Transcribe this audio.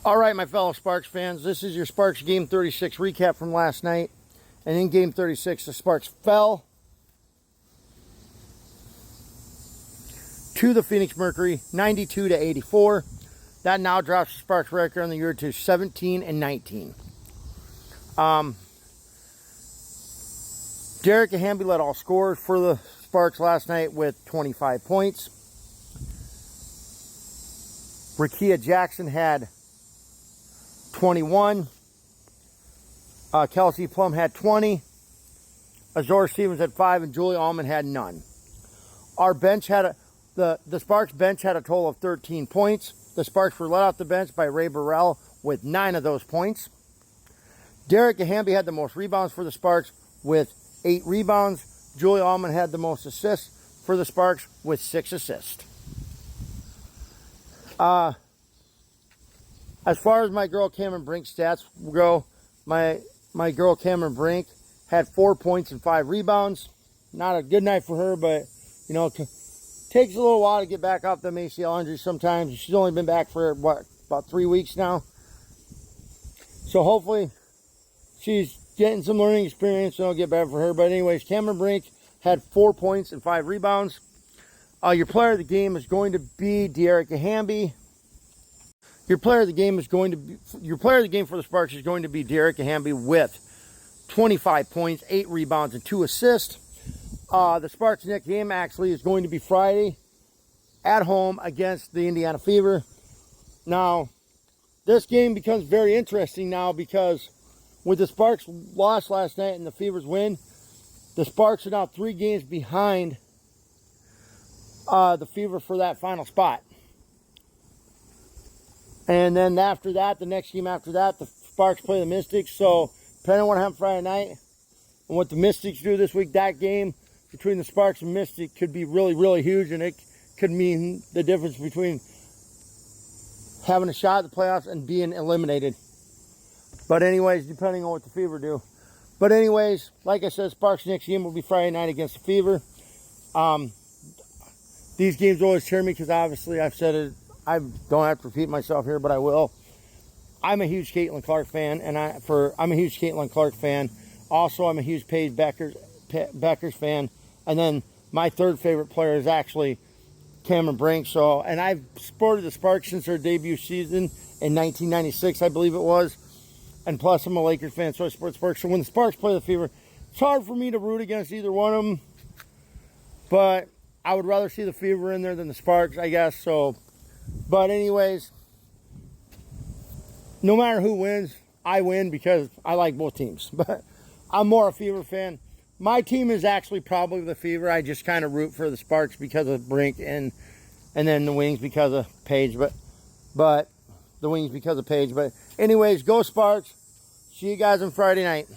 All right, my fellow Sparks fans, this is your Sparks Game 36 recap from last night. And in Game 36, the Sparks fell to the Phoenix Mercury, 92-84. That now drops the Sparks record on the year to 17-19. Derek Hamby led all scorers for the Sparks last night with 25 points. Rickea Jackson had 21. Kelsey Plum had 20. Azor Stevens had 5, and Julie Allman had none. Our bench had the Sparks bench had a total of 13 points. The Sparks were let off the bench by Ray Burrell with 9 of those points. Derek Hamby had the most rebounds for the Sparks with 8 rebounds. Julie Allman had the most assists for the Sparks with 6 assists. As far as my girl Cameron Brink stats go, my girl Cameron Brink had 4 points and 5 rebounds. Not a good night for her, but you know, takes a little while to get back off the ACL injury sometimes. She's only been back for about 3 weeks now. So hopefully she's getting some learning experience and it'll get better for her. But anyways, Cameron Brink had 4 points and 5 rebounds. Your player of the game is going to be Dearica Hamby. Your player of the game for the Sparks is going to be Dearica Hamby with 25 points, 8 rebounds, and 2 assists. The Sparks' next game actually is going to be Friday at home against the Indiana Fever. Now, this game becomes very interesting now because with the Sparks' loss last night and the Fever's win, the Sparks are now 3 games behind the Fever for that final spot. And then after that, the next game after that, the Sparks play the Mystics. So, depending on what happens Friday night and what the Mystics do this week, that game between the Sparks and Mystics could be really, really huge. And it could mean the difference between having a shot at the playoffs and being eliminated. But anyways, depending on what the Fever do. But anyways, like I said, Sparks' next game will be Friday night against the Fever. These games always cheer me because obviously I've said it. I don't have to repeat myself here, but I will. I'm a huge Caitlin Clark fan, and I'm a huge Caitlin Clark fan. Also, I'm a huge Paige Bueckers fan. And then my third favorite player is actually Cameron Brink. So, and I've supported the Sparks since their debut season in 1996, I believe it was. And plus, I'm a Lakers fan, so I support Sparks. So when the Sparks play the Fever, it's hard for me to root against either one of them. But I would rather see the Fever in there than the Sparks, I guess. So, but anyways, no matter who wins, I win because I like both teams. But I'm more a Fever fan. My team is actually probably the Fever. I just kind of root for the Sparks because of Brink and then the Wings because of Paige. But the Wings because of Paige. But anyways, go Sparks. See you guys on Friday night.